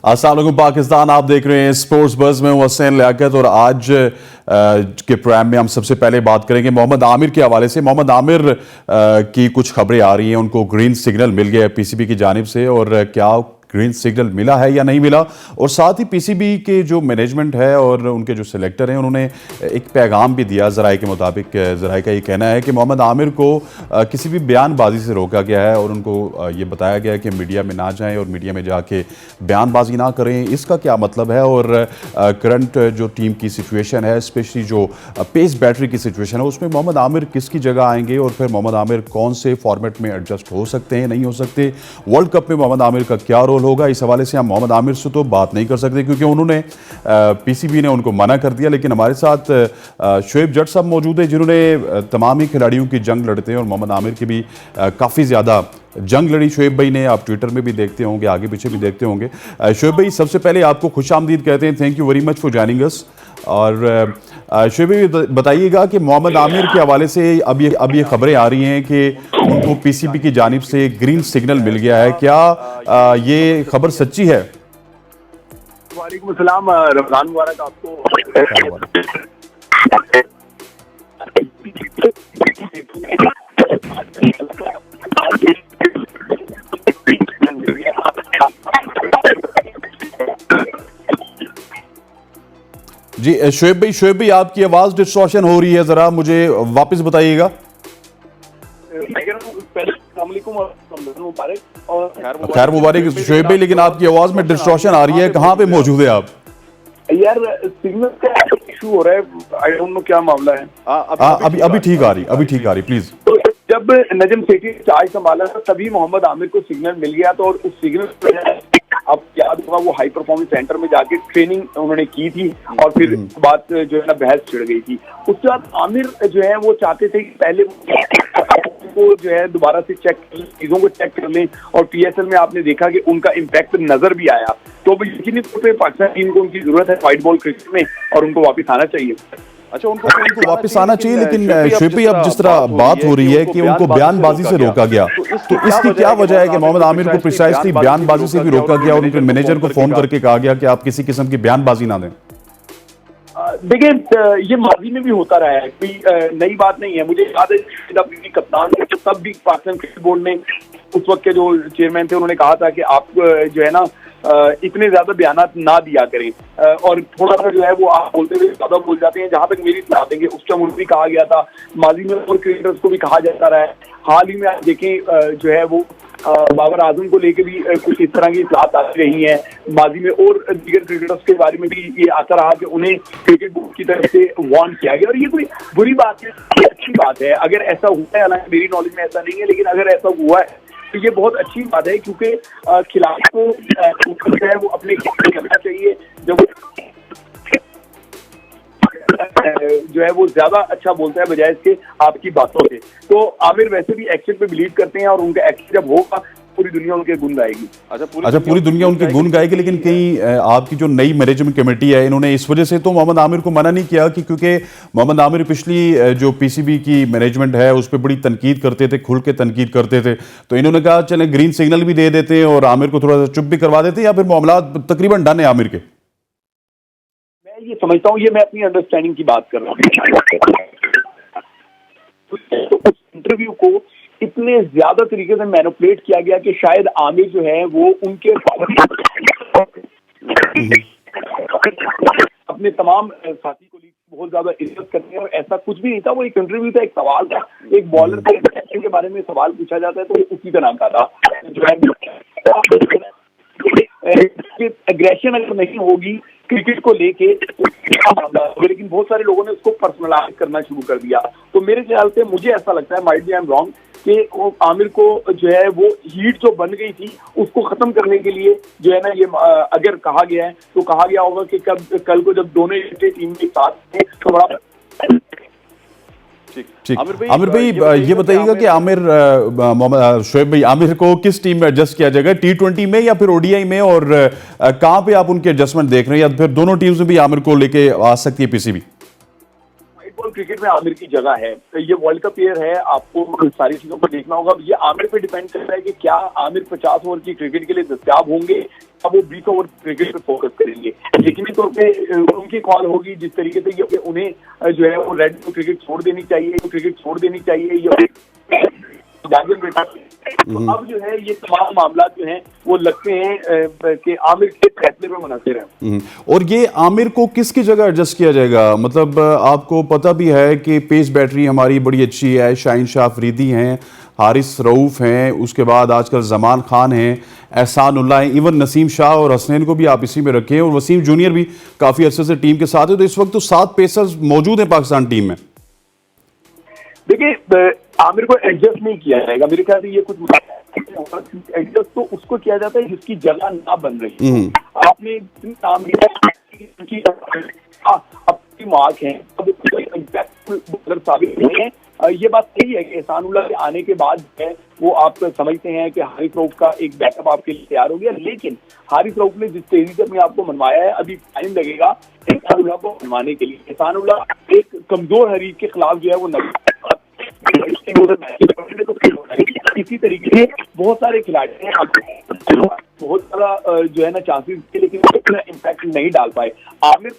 अस्सलाम वालेकुम पाकिस्तान, आप देख रहे हैं स्पोर्ट्स बज़ में। हूं हसनैन लियाकत और आज के प्रोग्राम में हम सबसे पहले बात करेंगे मोहम्मद आमिर के हवाले से। मोहम्मद आमिर की कुछ खबरें आ रही हैं, उनको ग्रीन सिग्नल मिल गया है पीसीबी की जानिब से, और क्या ग्रीन सिग्नल मिला है या नहीं मिला। और साथ ही पीसीबी के जो मैनेजमेंट है और उनके जो सिलेक्टर हैं उन्होंने एक पैगाम भी दिया ज़राए के मुताबिक। ज़राए का ये कहना है कि मोहम्मद आमिर को किसी भी बयानबाजी से रोका गया है और उनको ये बताया गया है कि मीडिया में ना जाएं और मीडिया में जाके बयानबाजी ना करें। इसका क्या मतलब है और करंट जो टीम की सिचुएशन है, स्पेशली जो पेस बैटरी की सिचुएशन है, उसमें मोहम्मद आमिर किसकी जगह आएंगे और फिर मोहम्मद आमिर कौन से फॉर्मेट में एडजस्ट हो सकते हैं, नहीं हो सकते। वर्ल्ड कप में मोहम्मद आमिर का क्या रोल होगा, इस हवाले से हम मोहम्मद आमिर से तो बात नहीं कर सकते क्योंकि उन्होंने पीसीबी ने उनको मना कर दिया। लेकिन हमारे साथ शोएब जट साहब मौजूद हैं जिन्होंने तमाम ही खिलाड़ियों की जंग लड़ते हैं और मोहम्मद आमिर की भी काफ़ी ज़्यादा जंग लड़ी शोएब भाई ने। आप ट्विटर में भी देखते होंगे, आगे पीछे भी देखते होंगे। शोएब भाई, सबसे पहले आपको खुशामदीद कहते हैं, thank you very much for joining us. और शोएब भाई बताइएगा कि मोहम्मद आमिर के हवाले से अब ये खबरें आ रही हैं कि उनको पीसीबी की जानिब से ग्रीन सिग्नल मिल गया है, क्या ये खबर सच्ची है? वालेकुम अस्सलाम, रमजान मुबारक आपको। जी शोएब भाई आपकी आवाज डिस्टॉर्शन हो रही है, जरा मुझे वापस बताइएगा। खैर मुबारक शोएब भाई, लेकिन आपकी आवाज में डिस्टॉर्शन आ रही है, कहाँ पे मौजूद है आप? यार सिग्नल का इशू हो रहा है, आई डोंट नो क्या मामला है। अभी ठीक आ रही प्लीज। तो जब नजम सेठी चार्ज संभाला तभी मोहम्मद आमिर को सिग्नल मिल गया, तो और उस सिग्नल अब याद होगा वो हाई परफॉर्मेंस सेंटर में जाके ट्रेनिंग उन्होंने की थी और फिर बात जो है ना बहस छिड़ गई थी। उसके बाद आमिर जो है वो चाहते थे कि पहले वो जो है दोबारा से चीजों को चेक कर लें, और पीएसएल में आपने देखा कि उनका इम्पैक्ट नजर भी आया। तो यकीनी तौर पर पाकिस्तान टीम को उनकी जरूरत है व्हाइट बॉल क्रिकेट में और उनको वापस आना चाहिए। अच्छा, उनको वापस आना चाहिए, लेकिन शोएब भाई अब जिस तरह बात हो रही है कि उनको बयानबाजी से रोका गया, तो इसकी क्या वजह है कि मोहम्मद आमिर को प्रिसाइसली बयानबाजी से भी रोका गया और उनके मैनेजर को फोन करके कहा गया कि आप किसी किस्म की बयानबाजी ना दें? देखिए, ये माजी में भी होता रहा है, कोई नई बात नहीं है। मुझे याद है कप्तान तब भी पाकिस्तान क्रिकेट बोर्ड ने उस वक्त के जो चेयरमैन थे उन्होंने कहा था कि आप जो है ना इतने ज्यादा बयानात ना दिया करें, और थोड़ा सा जो है वो आप बोलते हुए ज्यादा बोल जाते हैं। जहां तक मेरी सलाह देंगे उस टाइम उनको भी कहा गया था, माजी में और क्रिकेटर्स को भी कहा जाता रहा है। हाल ही में आप देखें जो है वो बाबर आजम को लेके भी कुछ इस तरह की इत्तलात आती रही हैं। माजी में और दीगर क्रिकेटर्स के बारे में भी ये आता रहा कि उन्हें क्रिकेट बोर्ड की तरफ से वार्न किया गया, और ये कोई बुरी बात है, अच्छी बात है अगर ऐसा हुआ है। हालांकि मेरी नॉलेज में ऐसा नहीं है, लेकिन अगर ऐसा हुआ है तो ये बहुत अच्छी बात है, क्योंकि खिलाड़ी को जो है वो अपने करना चाहिए। जब जो है वो ज्यादा अच्छा बोलता है बजाय इसके आपकी बातों से। तो आमिर वैसे भी एक्शन पे बिलीव करते हैं और उनका एक्शन जब होगा पूरी दुनिया उनके गुण गाएगी। अच्छा, पूरी दुनिया उनके गुण गाएगी, लेकिन कहीं आपकी जो नई मैनेजमेंट कमेटी है इन्होंने इस वजह से तो मोहम्मद आमिर को मना नहीं किया कि क्योंकि मोहम्मद आमिर पिछली जो पीसीबी की मैनेजमेंट है उस पर बड़ी तनकीद करते थे, खुल के तनकीद करते थे, तो इन्होंने कहा चले ग्रीन सिग्नल भी दे देते हैं और आमिर को थोड़ा सा चुप भी करवा देते हैं, या फिर मामला तकरीबन डन है आमिर के? मैं ये समझता हूँ, ये मैं अपनी अंडरस्टैंडिंग की बात कर रहा हूँ। उस इंटरव्यू को इतने ज्यादा तरीके से मैनिपुलेट किया गया कि शायद आमिर जो है वो उनके अपने तमाम साथी को बहुत ज्यादा इज्जत करते हैं, और ऐसा कुछ भी नहीं था। वो एक इंटरव्यू था, एक सवाल था, एक बॉलर के बारे में सवाल पूछा जाता है तो उसी तरह का था जो है। एग्रेशन अगर नहीं होगी क्रिकेट को लेके, लेकिन बहुत सारे लोगों ने उसको पर्सनलाइज करना शुरू कर दिया। तो मेरे ख्याल से मुझे ऐसा लगता है, might be I am wrong, कि आमिर को जो है वो हीट जो बन गई थी उसको खत्म करने के लिए जो है ना ये अगर कहा गया है तो कहा गया होगा कि कल को जब दोनों टीम के साथ थे तो बड़ा ठीक। आमिर भाई ये बताइएगा कि शोएब भाई आमिर को किस टीम में एडजस्ट किया जाएगा, T20 में या फिर ओडीआई में, और कहां पे आप उनके एडजस्टमेंट देख रहे हैं, या फिर दोनों टीम्स में भी आमिर को लेके आ सकती है पीसीबी? व्हाइट बॉल क्रिकेट में आमिर की जगह है। ये वर्ल्ड कप प्लेयर है, आपको सारी चीजों को देखना होगा। ये आमिर पे डिपेंड करता है कि क्या आमिर 50 ओवर की क्रिकेट के लिए दस्तयाब होंगे, अब वो 20 ओवर क्रिकेट पे फोकस करेंगे। यकीनी तौर पे उनकी कॉल होगी जिस तरीके से ये उन्हें जो है वो रेड को क्रिकेट छोड़ देनी चाहिए या तो अब जो है ये तमाम मामला जो हैं वो लगते हैं कि आमिर के फैसले में मुनहसर है। और ये आमिर को किसकी जगह एडजस्ट किया जाएगा? मतलब आपको पता भी है कि पेस बैटरी हमारी बड़ी अच्छी है, शाहीन शाह अफरीदी हैं, हारिस रऊफ हैं, उसके बाद आजकल जमान खान हैं, एहसानुल्लाह हैं, इवन नसीम शाह और हसनैन को भी आप इसी में रखें, और वसीम जूनियर भी काफ़ी अरसे से टीम के साथ है। तो इस वक्त तो 7 पेसर्स मौजूद हैं पाकिस्तान टीम में। देखिए, आमिर को एडजस्ट नहीं किया जाएगा मेरे ख्याल से। ये कुछ एडजस्ट तो उसको किया जाता है जिसकी जगह ना बन रही है। आपने नाम लिया अपनी मार्क है, अब इम्पैक्ट साबित नहीं है। ये बात सही है कि एहसानुल्लाह के आने के बाद है वो आप समझते हैं कि हारिस रऊफ का एक बैकअप आपके लिए तैयार हो गया, लेकिन हारिस रऊफ ने जिस तेजी से अपने आप को मनवाया है, अभी टाइम लगेगा एहसानुल्लाह को मनवाने के लिए। एहसानुल्लाह एक कमजोर हरीफ के खिलाफ जो है वो इसी तरीके से बहुत सारे खिलाड़ी हैं, बहुत सारा जो है ना चांसेस थे, लेकिन इम्पैक्ट नहीं डाल पाए। आमिर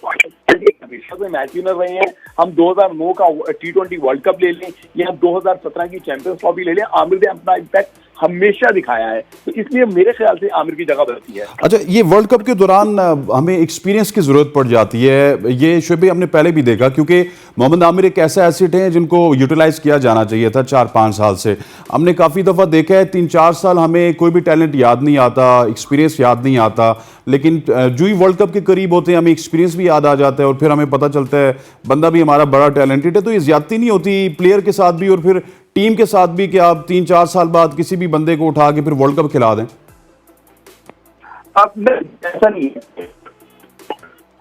हमेशा से मैच विनर रहे हैं। हम 2009 का T20 वर्ल्ड कप ले लें या 2017 की चैंपियंस ट्रॉफी ले लें, आमिर ने अपना इम्पैक्ट हमेशा दिखाया है, तो इसलिए मेरे ख्याल से आमिर की जगह बनती है। अच्छा, ये वर्ल्ड कप के दौरान हमें एक्सपीरियंस की जरूरत पड़ जाती है, ये शुभ हमने पहले भी देखा, क्योंकि मोहम्मद आमिर एक ऐसा एसेट है जिनको यूटिलाइज किया जाना चाहिए था 4-5 साल से। हमने काफ़ी दफ़ा देखा है 3-4 साल हमें कोई भी टैलेंट याद नहीं आता, एक्सपीरियंस याद नहीं आता, लेकिन जो ही वर्ल्ड कप के करीब होते हैं हमें एक्सपीरियंस भी याद आ जाता है और फिर हमें पता चलता है बंदा भी हमारा बड़ा टैलेंटेड है। तो ये ज्यादती नहीं होती प्लेयर के साथ भी और फिर टीम के साथ भी कि आप 3-4 साल बाद किसी भी बंदे को उठा के फिर वर्ल्ड कप खिला दें? अब ऐसा नहीं है,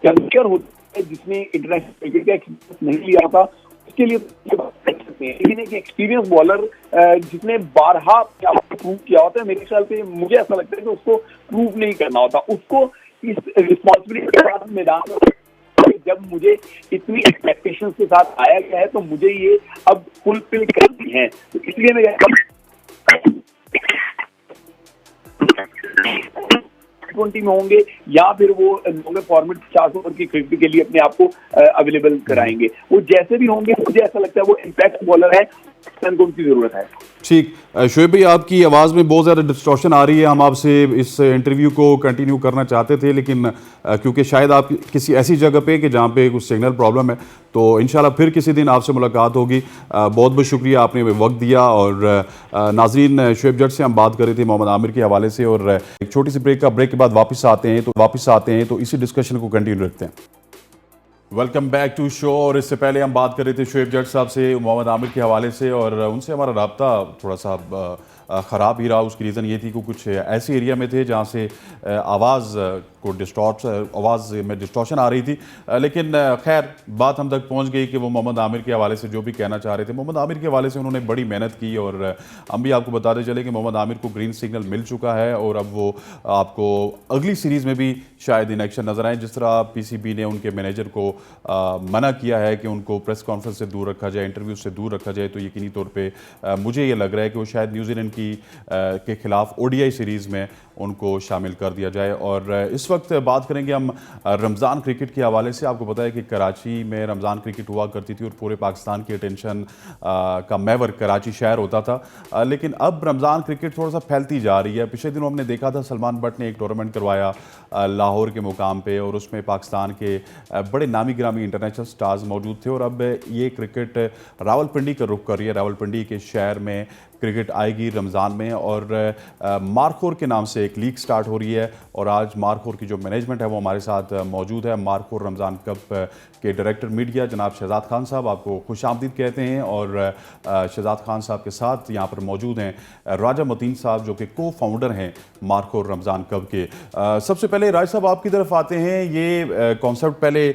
होता है जिसने इंटरनेशनल क्रिकेट का एक्सपीरियंस नहीं लिया था उसके लिए लेकिन एक एक्सपीरियंस बॉलर जिसने बारहा प्रूव किया होता है, मेरे ख्याल से मुझे ऐसा लगता है कि उसको प्रूव नहीं करना होता, उसको इस रिस्पॉन्सिबिलिटी के साथ मैदान में जब मुझे इतनी एक्सपेक्टेशन के साथ आया गया है तो मुझे ये अब फुलफिल करनी है, तो इसलिए मैं T20 में होंगे या फिर वो लॉन्गर फॉर्मेट 400 ओवर की क्रिकेट के लिए अपने आप को अवेलेबल कराएंगे। वो जैसे भी होंगे मुझे ऐसा लगता है वो इम्पैक्ट बॉलर है, को उनकी जरूरत है। ठीक, शोएब भाई आपकी आवाज़ में बहुत ज़्यादा डिस्टॉर्शन आ रही है। हम आपसे इस इंटरव्यू को कंटिन्यू करना चाहते थे, लेकिन क्योंकि शायद आप किसी ऐसी जगह पे कि जहाँ पे कुछ सिग्नल प्रॉब्लम है, तो इंशाल्लाह फिर किसी दिन आपसे मुलाकात होगी। बहुत बहुत शुक्रिया, आपने हमें वक्त दिया। और नाजरीन, शोएब जट से हम बात कर रहे थे मोहम्मद आमिर के हवाले से, और एक छोटी सी ब्रेक के बाद वापस आते हैं तो इसी डिस्कशन को कंटिन्यू रखते हैं। Welcome back to show. और इससे पहले हम बात कर रहे थे शोएब जट साहब से मोहम्मद आमिर के हवाले से, और उनसे हमारा राब्ता थोड़ा सा ख़राब ही रहा। उसकी रीज़न ये थी कि कुछ ऐसे एरिया में थे जहाँ से आवाज़ में डिस्टॉर्शन आ रही थी, लेकिन खैर बात हम तक पहुँच गई कि वो मोहम्मद आमिर के हवाले से जो भी कहना चाह रहे थे। मोहम्मद आमिर के हवाले से उन्होंने बड़ी मेहनत की, और हम भी आपको बताते चले कि मोहम्मद आमिर को ग्रीन सिग्नल मिल चुका है, और अब वो आपको अगली सीरीज़ में भी शायद इन एक्शन नजर आए। जिस तरह PCB ने उनके मैनेजर को मना किया है कि उनको प्रेस कॉन्फ्रेंस से दूर रखा जाए, इंटरव्यू से दूर रखा जाए, तो यकीनी तौर पर मुझे ये लग रहा है कि वो शायद न्यूजीलैंड के खिलाफ ODI सीरीज़ में उनको शामिल कर दिया जाए। और इस वक्त बात करेंगे हम रमज़ान क्रिकेट के हवाले से। आपको पता है कि कराची में रमज़ान क्रिकेट हुआ करती थी और पूरे पाकिस्तान की अटेंशन का महवर कराची शहर होता था, लेकिन अब रमज़ान क्रिकेट थोड़ा सा फैलती जा रही है। पिछले दिनों हमने देखा था सलमान बट ने एक टूर्नामेंट करवाया लाहौर के मुकाम पे, और उसमें पाकिस्तान के बड़े नामी गिरामी इंटरनेशनल स्टार्स मौजूद थे। और अब ये क्रिकेट रावलपिंडी का रुख कर रही है। रावलपिंडी के शहर में क्रिकेट आएगी रमज़ान में, और मारखोर के नाम से एक लीग स्टार्ट हो रही है। और आज मारखोर की जो मैनेजमेंट है वो हमारे साथ मौजूद है। मारखोर रमज़ान कप के डायरेक्टर मीडिया जनाब शहजाद खान साहब, आपको खुश आमदीद कहते हैं। और शहजाद खान साहब के साथ यहाँ पर मौजूद हैं राजा मतीन साहब, जो कि को-फाउंडर हैं मारखोर रमज़ान कप के। सबसे पहले राज साहब आपकी तरफ आते हैं। ये कॉन्सेप्ट पहले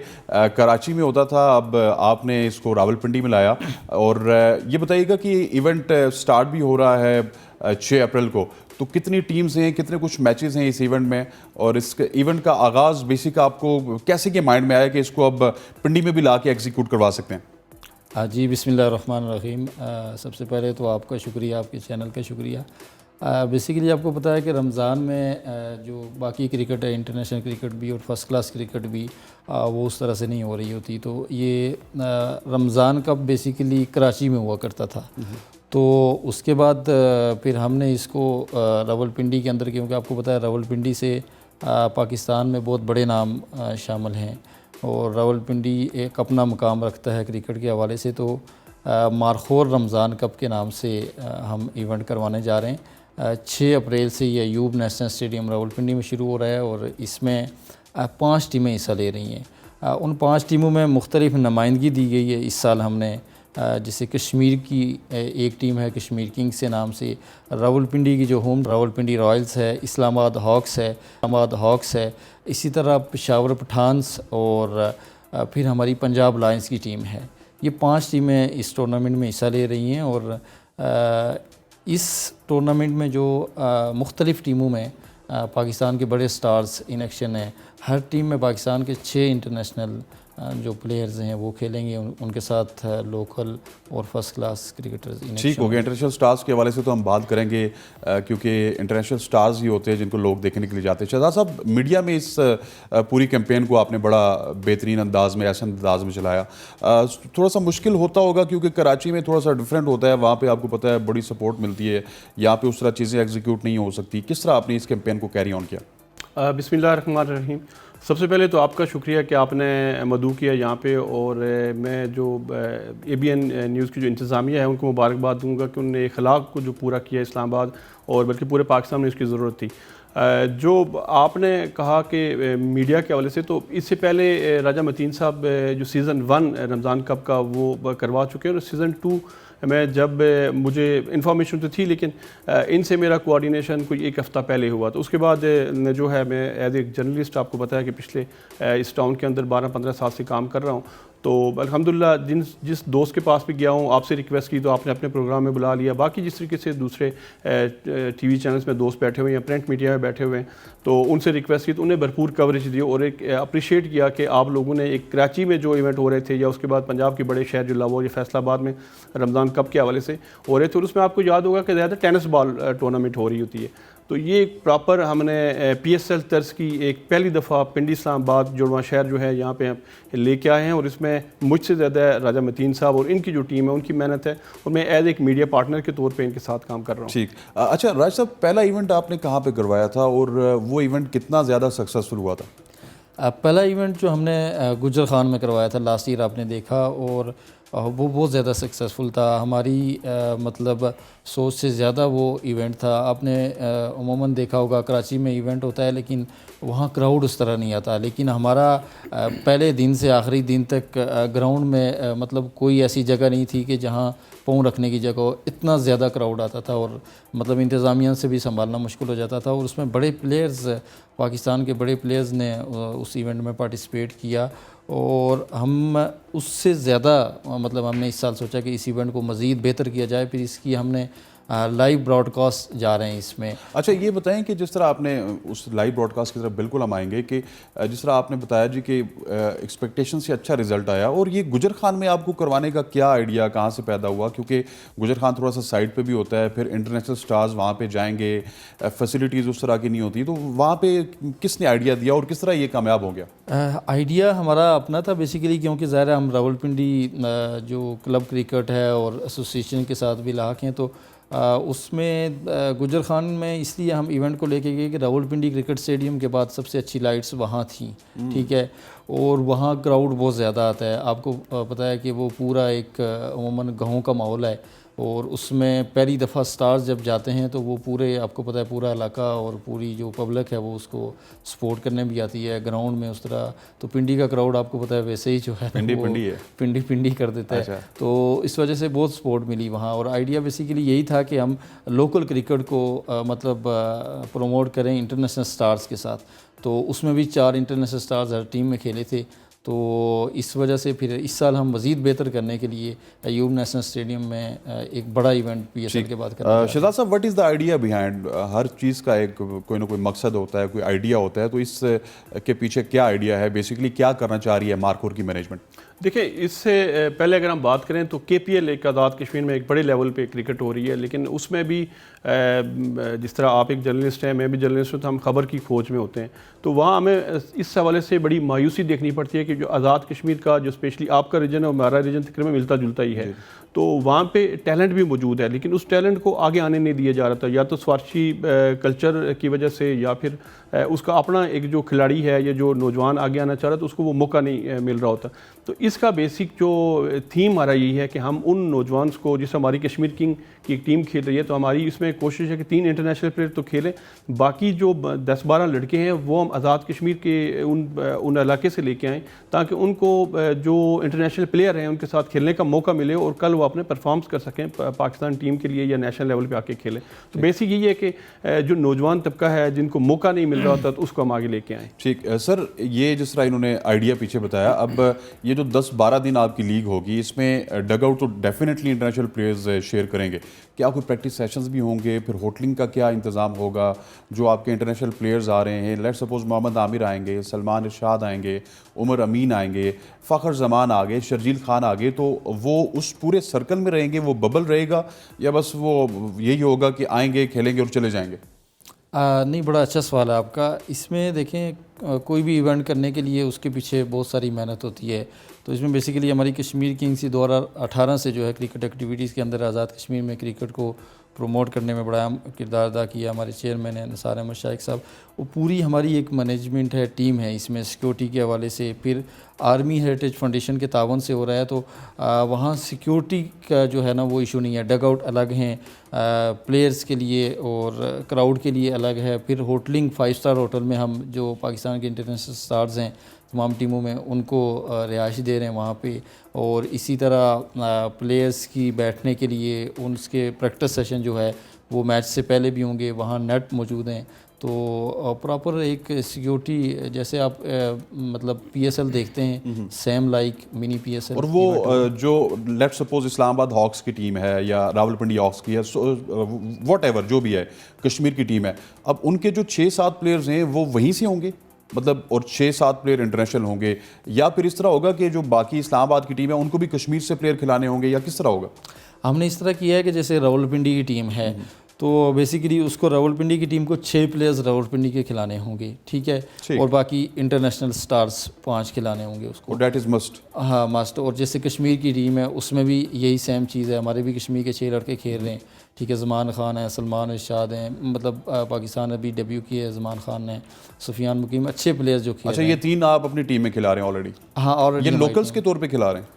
कराची में होता था, अब आपने इसको रावलपिंडी में लाया, और ये बताइएगा कि इवेंट स्टार्ट भी हो रहा है 6 अप्रैल को, तो कितनी टीम्स हैं, कितने कुछ मैचेस हैं इस इवेंट में, और इस इवेंट का आगाज़ बेसिक आपको कैसे के माइंड में आया कि इसको अब पिंडी में भी ला के एग्जीक्यूट करवा सकते हैं? जी बिस्मिल्लाहिर्रहमानिर्रहीम। सबसे पहले तो आपका शुक्रिया, आपके चैनल का शुक्रिया। बेसिकली आपको पता है कि रमज़ान में जो बाकी क्रिकेट है, इंटरनेशनल क्रिकेट भी और फर्स्ट क्लास क्रिकेट भी, वो उस तरह से नहीं हो रही होती। तो ये रमज़ान कप बेसिकली कराची में हुआ करता था। तो उसके बाद फिर हमने इसको रावलपिंडी के अंदर, क्योंकि आपको पता है रावलपिंडी से पाकिस्तान में बहुत बड़े नाम शामिल हैं और रावलपिंडी एक अपना मुकाम रखता है क्रिकेट के हवाले से। तो मारखोर रमज़ान कप के नाम से हम इवेंट करवाने जा रहे हैं। 6 अप्रैल से ये अयूब नेशनल स्टेडियम रावलपिंडी में शुरू हो रहा है और इसमें 5 टीमें हिस्सा ले रही हैं। उन 5 टीमों में मुख्तलिफ नुमाइंदगी दी गई है। इस साल हमने जैसे कश्मीर की एक टीम है, कश्मीर किंग्स से नाम से, रावलपिंडी की जो होम रावलपिंडी रॉयल्स है, इस्लामाबाद हॉक्स है, इसी तरह पेशावर पठान्स और फिर हमारी पंजाब लायंस की टीम है। ये 5 टीमें इस टूर्नामेंट में हिस्सा ले रही हैं और इस टूर्नामेंट में जो मुख्तलिफ़ टीमों में पाकिस्तान के बड़े स्टार्स इन एक्शन हैं। हर टीम में पाकिस्तान के 6 इंटरनेशनल जो प्लेयर्स हैं वो खेलेंगे, उनके साथ लोकल और फर्स्ट क्लास क्रिकेटर्स। ठीक हो गया। इंटरनेशनल स्टार्स के हवाले से तो हम बात करेंगे क्योंकि इंटरनेशनल स्टार्स ही होते हैं जिनको लोग देखने के लिए जाते हैं। शहजाद साहब, मीडिया में इस पूरी कैंपेन को आपने बड़ा बेहतरीन अंदाज में, ऐसे अंदाज में चलाया। थोड़ा सा मुश्किल होता होगा क्योंकि कराची में थोड़ा सा डिफरेंट होता है, वहाँ पर आपको पता है बड़ी सपोर्ट मिलती है, यहाँ पर उस तरह चीज़ें एग्जीक्यूट नहीं हो सकती। किस तरह आपने इस कैंपेन को कैरी ऑन किया? बिस्मिल्लाहिर्रहमानिर्रहीम। सबसे पहले तो आपका शुक्रिया कि आपने मदऊ किया यहाँ पे, और मैं जो ABN न्यूज़ की जो इंतज़ामिया है उनको मुबारकबाद दूंगा कि उन्होंने इखलाक को जो पूरा किया इस्लामाबाद और बल्कि पूरे पाकिस्तान में इसकी ज़रूरत थी। जो आपने कहा कि मीडिया के हवाले से, तो इससे पहले राजा मतीन साहब जो सीज़न 1 रमज़ान कप का वो करवा चुके हैं, और सीज़न 2 मैं जब मुझे इन्फॉर्मेशन तो थी लेकिन इनसे मेरा कोऑर्डिनेशन कोई 1 हफ़्ता पहले हुआ। तो उसके बाद जो है मैं एज ए जर्नलिस्ट, आपको पता है कि पिछले इस टाउन के अंदर 12-15 साल से काम कर रहा हूँ। तो अल्हम्दुलिल्लाह जिस दोस्त के पास भी गया हूँ, आपसे रिक्वेस्ट की तो आपने अपने प्रोग्राम में बुला लिया। बाकी जिस तरीके से दूसरे TV चैनल्स में दोस्त बैठे हुए हैं, प्रिंट मीडिया में बैठे हुए हैं, तो उनसे रिक्वेस्ट की तो उन्हें भरपूर कवरेज दी और एक अप्रिशिएट किया कि आप लोगों ने एक कराची में जो इवेंट हो रहे थे या उसके बाद पंजाब के बड़े शहर जो लाहौर या फैसलाबाद में रमज़ान कप के हवाले से हो रहे थे, और उसमें आपको याद होगा कि ज़्यादा टेनिस बॉल टूर्नामेंट हो रही होती है। तो ये एक प्रॉपर हमने PSL तर्ज की एक पहली दफ़ा पिंडी इस्लामाबाद जुड़वा शहर जो है यहाँ पे लेके आए हैं, और इसमें मुझसे ज़्यादा राजा मतीन साहब और इनकी जो टीम है उनकी मेहनत है, और मैं एज एक मीडिया पार्टनर के तौर पे इनके साथ काम कर रहा हूँ। ठीक। अच्छा राज साहब, पहला इवेंट आपने कहाँ पे करवाया था और वो इवेंट कितना ज़्यादा सक्सेसफुल हुआ था? पहला इवेंट जो हमने गुजर खान में करवाया था लास्ट ईयर, आपने देखा, और वो बहुत ज़्यादा सक्सेसफुल था। हमारी मतलब सोच से ज़्यादा वो इवेंट था। आपने उमूमन देखा होगा कराची में इवेंट होता है लेकिन वहाँ क्राउड उस तरह नहीं आता, लेकिन हमारा पहले दिन से आखिरी दिन तक ग्राउंड में मतलब कोई ऐसी जगह नहीं थी कि जहाँ पाँव रखने की जगह, इतना ज़्यादा क्राउड आता था और मतलब इंतज़ामिया से भी संभालना मुश्किल हो जाता था। और उसमें बड़े प्लेयर्स, पाकिस्तान के बड़े प्लेयर्स ने उस इवेंट में पार्टिसिपेट किया, और हम उससे ज़्यादा मतलब हमने इस साल सोचा कि इस इवेंट को मज़ीद बेहतर किया जाए। फिर इसकी हमने लाइव ब्रॉडकास्ट जा रहे हैं इसमें। अच्छा ये बताएं कि जिस तरह आपने उस लाइव ब्रॉडकास्ट की तरफ बिल्कुल हम आएंगे कि जिस तरह आपने बताया जी कि एक्सपेक्टेशन से अच्छा रिजल्ट आया, और ये गुजर खान में आपको करवाने का क्या आइडिया कहाँ से पैदा हुआ? क्योंकि गुजर खान थोड़ा सा साइड पे भी होता है, फिर इंटरनेशनल स्टार्स वहाँ पे जाएंगे, फैसिलिटीज़ उस तरह की नहीं होती, तो वहाँ पे किसने आइडिया दिया और किस तरह ये कामयाब हो गया? आइडिया हमारा अपना था बेसिकली, क्योंकि ज़ाहिर हम रावलपिंडी जो क्लब क्रिकेट है और एसोसिएशन के साथ भी लाक हैं, तो उसमें गुजर खान में इसलिए हम इवेंट को लेके गए कि रावलपिंडी क्रिकेट स्टेडियम के बाद सबसे अच्छी लाइट्स वहाँ थी, ठीक है, और वहाँ क्राउड बहुत ज़्यादा आता है। आपको पता है कि वो पूरा एक अमूमन गाँव का माहौल है, और उसमें पहली दफ़ा स्टार्स जब जाते हैं तो वो पूरे, आपको पता है, पूरा इलाका और पूरी जो पब्लिक है वो उसको सपोर्ट करने भी आती है ग्राउंड में उस तरह। तो पिंडी का क्राउड आपको पता है वैसे ही जो है पिंडी कर देता है। अच्छा। तो इस वजह से बहुत सपोर्ट मिली वहाँ, और आइडिया बेसिकली यही था कि हम लोकल क्रिकेट को मतलब प्रमोट करें इंटरनेशनल स्टार्स के साथ। तो उसमें भी 4 इंटरनेशनल स्टार्स हर टीम में खेले थे। तो इस वजह से फिर इस साल हम मज़ीद बेहतर करने के लिए अयूब नेशनल स्टेडियम में एक बड़ा इवेंट PSL के बाद करेंगे। शहजाद साहब, what is the idea behind? हर चीज़ का एक कोई ना कोई मकसद होता है, कोई आइडिया होता है, तो इस के पीछे क्या आइडिया है? बेसिकली क्या करना चाह रही है मारखोर की मैनेजमेंट? देखिए, इससे पहले अगर हम बात करें तो KPL एक आज़ाद कश्मीर में एक बड़े लेवल पे क्रिकेट हो रही है, लेकिन उसमें भी जिस तरह आप एक जर्नलिस्ट हैं, मैं भी जर्नलिस्ट हूँ, तो हम खबर की खोज में होते हैं, तो वहाँ हमें इस हवाले से बड़ी मायूसी देखनी पड़ती है कि जो आज़ाद कश्मीर का जो स्पेशली आपका रीजन है हमारा रीजन तकरीबन मिलता जुलता ही है, तो वहाँ पे टैलेंट भी मौजूद है, लेकिन उस टैलेंट को आगे आने नहीं दिया जा रहा था, या तो स्वार्थी कल्चर की वजह से, या फिर उसका अपना एक जो खिलाड़ी है या जो नौजवान आगे आना चाह रहा था उसको वो मौका नहीं मिल रहा होता। तो इसका बेसिक जो थीम हमारा यही है कि हम उन नौजवान को, जिस हमारी कश्मीर किंग की एक टीम खेल रही है, तो हमारी इसमें कोशिश है कि 3 इंटरनेशनल प्लेयर तो खेलें, बाकी जो 10-12 लड़के हैं वो हम आज़ाद कश्मीर के उन इलाके से लेके आएँ, ताकि उनको जो इंटरनेशनल प्लेयर हैं उनके साथ खेलने का मौका मिले और कल वो अपने परफॉर्म्स कर सकें पाकिस्तान टीम के लिए या नेशनल लेवल पे आके खेलें। तो बेसिक यही है कि जो नौजवान तबका है जिनको मौका नहीं मिल रहा होता, तो उसको हम आगे लेके आएँ। ठीक सर, ये जिस तरह इन्होंने आइडिया पीछे बताया, अब ये जो 10-12 दिन आपकी लीग होगी, इसमें डग आउट तो डेफिनेटली इंटरनेशनल प्लेयर्स शेयर करेंगे, क्या कोई प्रैक्टिस सेशंस भी होंगे, फिर होटलिंग का क्या इंतज़ाम होगा? जो आपके इंटरनेशनल प्लेयर्स आ रहे हैं, लेट सपोज मोहम्मद आमिर आएंगे, सलमान इरशाद आएंगे, उमर अमीन आएंगे, फ़खर जमान आ गए, शर्जील खान आ गए, तो वो उस पूरे सर्कल में रहेंगे, वो बबल रहेगा, या बस वो यही होगा कि आएंगे खेलेंगे और चले जाएंगे? नहीं, बड़ा अच्छा सवाल है आपका। इसमें देखें, कोई भी इवेंट करने के लिए उसके पीछे बहुत सारी मेहनत होती है, तो इसमें बेसिकली हमारी कश्मीर किंग्स 2018 से जो है क्रिकेट एक्टिविटीज़ के अंदर आज़ाद कश्मीर में क्रिकेट को प्रमोट करने में बड़ा किरदार अदा किया। हमारे चेयरमैन हैं निसार अहमद शाइख साहब, वो पूरी हमारी एक मैनेजमेंट है, टीम है, इसमें सिक्योरिटी के हवाले से, फिर आर्मी हेरिटेज फाउंडेशन के तावन से हो रहा है, तो वहाँ सिक्योरिटी का जो है ना वो इशू नहीं है। डग आउट अलग हैं प्लेयर्स के लिए और क्राउड के लिए अलग है, फिर होटलिंग 5 स्टार होटल में हम जो पाकिस्तान के इंटरनेशनल स्टार्स हैं तमाम टीमों में उनको रिहाइश दे रहे हैं वहाँ पे, और इसी तरह प्लेयर्स की बैठने के लिए उनके प्रैक्टिस सेशन जो है वो मैच से पहले भी होंगे, वहाँ नेट मौजूद हैं, तो प्रॉपर एक सिक्योरिटी, जैसे आप मतलब PSL देखते हैं, सेम लाइक मिनी PSL। और वो जो लेट सपोज इस्लामाबाद हॉक्स की टीम है या रावलपिंडी हॉक्स की है, वॉट एवर जो भी है, कश्मीर की टीम है, अब उनके जो 6-7 प्लेयर्स हैं वो वहीं से होंगे, मतलब, और 6-7 प्लेयर इंटरनेशनल होंगे, या फिर इस तरह होगा कि जो बाकी इस्लामाबाद की टीम है उनको भी कश्मीर से प्लेयर खिलाने होंगे, या किस तरह होगा? हमने इस तरह किया है कि जैसे रावलपिंडी की टीम है, तो बेसिकली उसको रावलपिंडी की टीम को 6 प्लेयर्स रावलपिंडी के खिलाने होंगे, ठीक है, और बाकी इंटरनेशनल स्टार्स 5 खिलाने होंगे उसको, डेट इज़ मस्ट। हाँ, मस्ट। और जैसे कश्मीर की टीम है उसमें भी यही सेम चीज़ है, हमारे भी कश्मीर के 6 लड़के खेल रहे हैं, ठीक है, ज़मान खान है, सलमान इरशाद हैं, मतलब पाकिस्तान अभी डेब्यू किया है, ज़मान खान ने, सुफियान मुकीम, अच्छे प्लेयर्स जो खेल अच्छा, ये 3 आप अपनी टीम में खिला रहे हैं ऑलरेडी? हाँ, और ये लोकल्स के तौर पे खिला रहे हैं?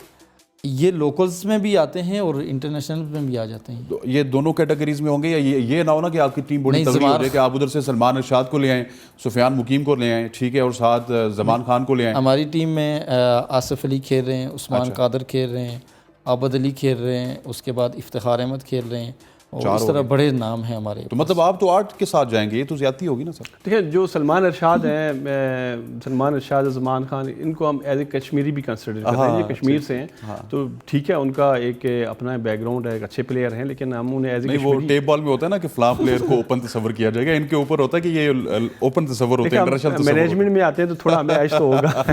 ये लोकल्स में भी आते हैं और इंटरनेशनल में भी आ जाते हैं। तो ये दोनों कैटेगरीज में होंगे, या ये ना हो ना कि आपकी टीम बड़ी तगड़ी हो जाए कि आप उधर से सलमान इरशाद को ले आएँ, सुफियान मुकीम को ले आएँ, ठीक है, और साथ ज़मान खान को ले आएँ? हमारी टीम में आसिफ अली खेल रहे हैं, उस्मान कादर खेल रहे हैं, आबद अली खेल रहे हैं, उसके बाद इफ्तिखार अहमद खेल रहे हैं, और इस तरह बड़े नाम हैं हमारे। तो मतलब आप तो 8 के साथ जाएंगे, ये तो ज्यादती होगी ना सर? देखिए, जो सलमान इरशाद हैं, सलमान इरशाद, ज़मान खान, इनको हम एज ए कश्मीरी भी कंसिडर करते हैं, ये कश्मीर से हैं, तो ठीक है, उनका एक अपना बैकग्राउंड है, एक अच्छे प्लेयर हैं, लेकिन हम उन्हें एज ए, वो टेप बॉल में होता है ना कि फ्लां प्लेयर को ओपन तस्वर किया जाएगा, इनके ऊपर होता है कि ये ओपन तस्वर होते हैं, मैनेजमेंट में आते हैं तो थोड़ा हमें ऐश तो होगा।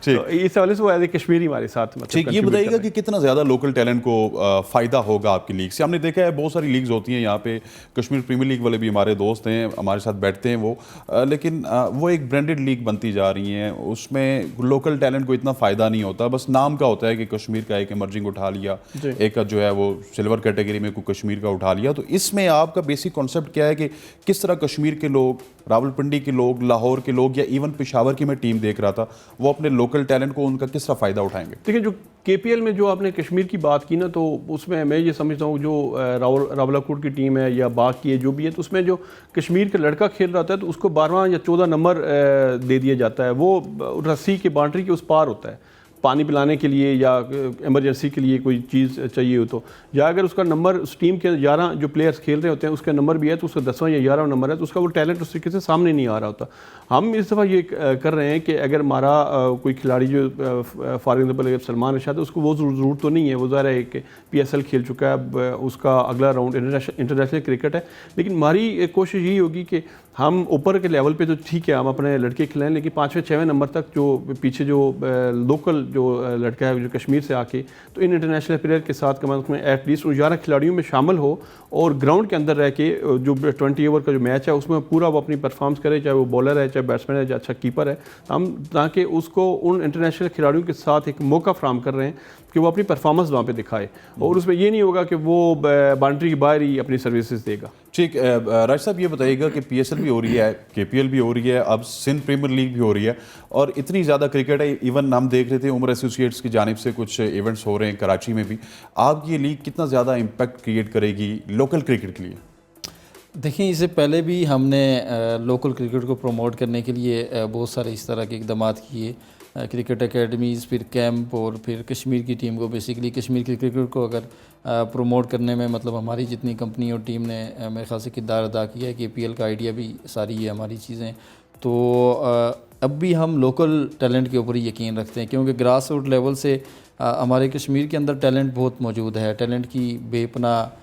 ठीक, तो इस हवाले से वो एज ए कश्मीरी हमारे साथ, ठीक। ये बताइएगा कि कितना ज़्यादा लोकल टैलेंट को फ़ायदा होगा आपकी लीग से? हमने देखा है बहुत सारी लीग्स होती हैं यहाँ पे, कश्मीर प्रीमियर लीग वाले भी हमारे दोस्त हैं, हमारे साथ बैठते हैं वो, लेकिन वो एक ब्रांडेड लीग बनती जा रही हैं, उसमें लोकल टैलेंट को इतना फ़ायदा नहीं होता, बस नाम का होता है कि कश्मीर का एक इमर्जिंग उठा लिया, एक जो है वो सिल्वर कैटेगरी में कोई कश्मीर का उठा लिया। तो इसमें आपका बेसिक कॉन्सेप्ट क्या है कि किस तरह कश्मीर के लोग, रावलपिंडी के लोग, लाहौर के लोग, या इवन पेशावर की मैं टीम देख रहा था, वो अपने लोकल टैलेंट को उनका किस तरह फ़ायदा उठाएंगे? देखिए, जो KPL में जो आपने कश्मीर की बात की ना, तो उसमें मैं ये समझता हूँ जो रावलाकोट की टीम है या बाग की है जो भी है, तो उसमें जो कश्मीर का लड़का खेल रहा था तो उसको 12वां या 14 नंबर दे दिया जाता है, वो रस्सी के बाउंड्री के उस पार होता है, पानी पिलाने के लिए या इमरजेंसी के लिए कोई चीज़ चाहिए हो तो, या अगर उसका नंबर उस टीम के 11 जो प्लेयर्स खेल रहे होते हैं उसका नंबर भी है तो उसका 10वां या 11वां नंबर है, तो उसका वो टैलेंट उस तरीके से सामने नहीं आ रहा होता। हम इस दफ़ा ये कर रहे हैं कि अगर हमारा कोई खिलाड़ी जो फॉर एग्जाम्पल अगर सलमान इरशाद है, उसको वो ज़रूरत तो नहीं है, वो ज़ाहिर है कि PSL खेल चुका है, उसका अगला राउंड इंटरनेशनल क्रिकेट है, लेकिन हमारी कोशिश यही होगी कि हम ऊपर के लेवल पे तो ठीक है, हम अपने लड़के खिलाएं, लेकिन 5वें 6वें नंबर तक जो पीछे जो लोकल जो लड़का है जो कश्मीर से आके तो इन इंटरनेशनल प्लेयर के साथ कम से कम एटलीस्ट 11 खिलाड़ियों में शामिल हो और ग्राउंड के अंदर रह के जो 20 ओवर का जो मैच है उसमें पूरा वो अपनी परफॉर्मेंस करे, चाहे वो बॉलर है, चाहे बैट्समैन है, चाहे अच्छा कीपर है, हम ताकि उसको उन इंटरनेशनल खिलाड़ियों के साथ एक मौका फ्राहम कर रहे हैं कि वो अपनी परफॉर्मेंस वहाँ पे दिखाए और उसमें ये नहीं होगा कि वो बाउंड्री के बाहर ही अपनी सर्विसेज देगा। ठीक, राज साहब ये बताइएगा कि PSL भी हो रही है, KPL भी हो रही है, अब सिंध प्रीमियर लीग भी हो रही है और इतनी ज़्यादा क्रिकेट है, इवन हम देख रहे थे उमर एसोसिएट्स की जानिब से कुछ इवेंट्स हो रहे हैं कराची में भी। आप ये लीग कितना ज़्यादा इम्पैक्ट क्रिएट करेगी लोकल क्रिकेट के लिए? देखिए, इससे पहले भी हमने लोकल क्रिकेट को प्रमोट करने के लिए बहुत सारे इस तरह के इकदाम किए, क्रिकेट एकेडमीज़, फिर कैंप और फिर कश्मीर की टीम को बेसिकली कश्मीर की क्रिकेट को अगर प्रमोट करने में मतलब हमारी जितनी कंपनी और टीम ने मेरे ख्याल से किरदार अदा किया है। KPL का आइडिया भी सारी ये हमारी चीज़ें, तो अब भी हम लोकल टैलेंट के ऊपर ही यकीन रखते हैं क्योंकि ग्रास रूट लेवल से हमारे कश्मीर के अंदर टैलेंट बहुत मौजूद है, टैलेंट की बेपनाह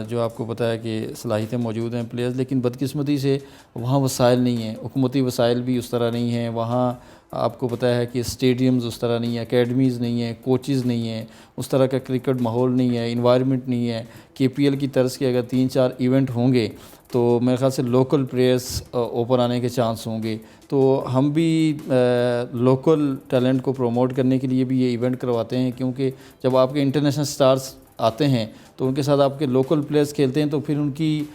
जो आपको पता है कि सलाहियतें मौजूद हैं प्लेयर्स, लेकिन बदकिस्मती से वहाँ वसाइल नहीं हैं, हुकूमती वसाइल भी उस तरह नहीं हैं, वहाँ आपको पता है कि स्टेडियम्स उस तरह नहीं है, एकेडमीज़ नहीं है, कोचेज़ नहीं है, उस तरह का क्रिकेट माहौल नहीं है, इन्वायरमेंट नहीं है। KPL की तर्ज के अगर 3-4 इवेंट होंगे तो मेरे ख्याल से लोकल प्लेयर्स ऊपर आने के चांस होंगे। तो हम भी लोकल टैलेंट को प्रमोट करने के लिए भी ये इवेंट करवाते हैं क्योंकि जब आपके इंटरनेशनल स्टार्स आते हैं तो उनके साथ आपके लोकल प्लेयर्स खेलते हैं तो फिर उनकी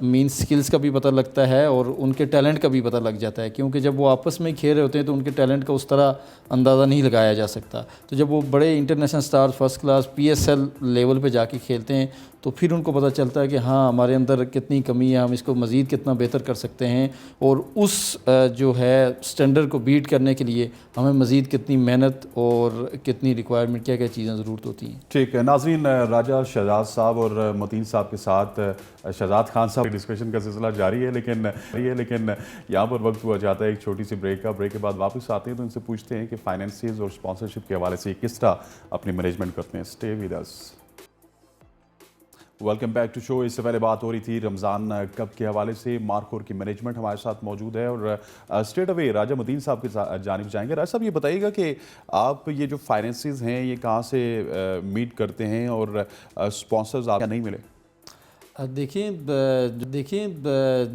मीन स्किल्स का भी पता लगता है और उनके टैलेंट का भी पता लग जाता है क्योंकि जब वो आपस में खेल रहे होते हैं तो उनके टैलेंट का उस तरह अंदाज़ा नहीं लगाया जा सकता। तो जब वो बड़े international star first class PSL level पे जाके खेलते हैं तो फिर उनको पता चलता है कि हाँ हमारे अंदर कितनी कमी है, हम इसको मज़ीद कितना बेहतर कर सकते हैं और उस जो है स्टैंडर्ड को बीट करने के लिए हमें मज़ीद कितनी मेहनत और कितनी रिक्वायरमेंट क्या क्या चीज़ें ज़रूरत होती हैं। ठीक है नाज़रीन, राजा शहजाद साहब और मतीन साहब के साथ शहजाद खान साहब डिस्कशन का सिलसिला जारी है, लेकिन यहाँ पर वक्त हुआ जाता है एक छोटी सी ब्रेक का। ब्रेक के बाद वापस आते हैं तो इनसे पूछते हैं कि फाइनेंसिस और स्पॉन्सरशिप के हवाले से किस तरह अपनी मैनेजमेंट करते हैं। Stay with us. Welcome back to show. इससे पहले बात हो रही थी रमज़ान कप के हवाले से। मार्कोर की मैनेजमेंट हमारे साथ मौजूद है और स्ट्रेट अवे राजा मदीन साहब की जानिब जाएंगे। राजा साहब ये बताइएगा कि आप ये जो फाइनेंसिस हैं ये कहाँ से मीट करते हैं और स्पॉन्सर्स आप नहीं मिले? देखिए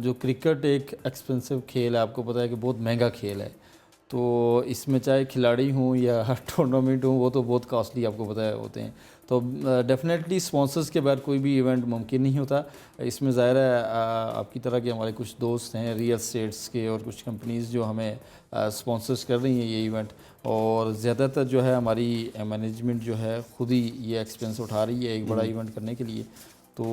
जो क्रिकेट एक एक्सपेंसिव खेल है, आपको पता है कि बहुत महंगा खेल है, तो इसमें चाहे खिलाड़ी हों या टूर्नामेंट हों वो तो बहुत कॉस्टली आपको पता है होते हैं। तो डेफिनेटली स्पॉन्सर्स के बाद कोई भी इवेंट मुमकिन नहीं होता। इसमें ज़ाहिर है आपकी तरह के हमारे कुछ दोस्त हैं रियल एस्टेट्स के और कुछ कंपनीज़ जो हमें स्पॉन्सर्स कर रही हैं ये इवेंट, और ज़्यादातर जो है हमारी मैनेजमेंट जो है ख़ुद ही ये एक्सपेंस उठा रही है एक बड़ा इवेंट करने के लिए। तो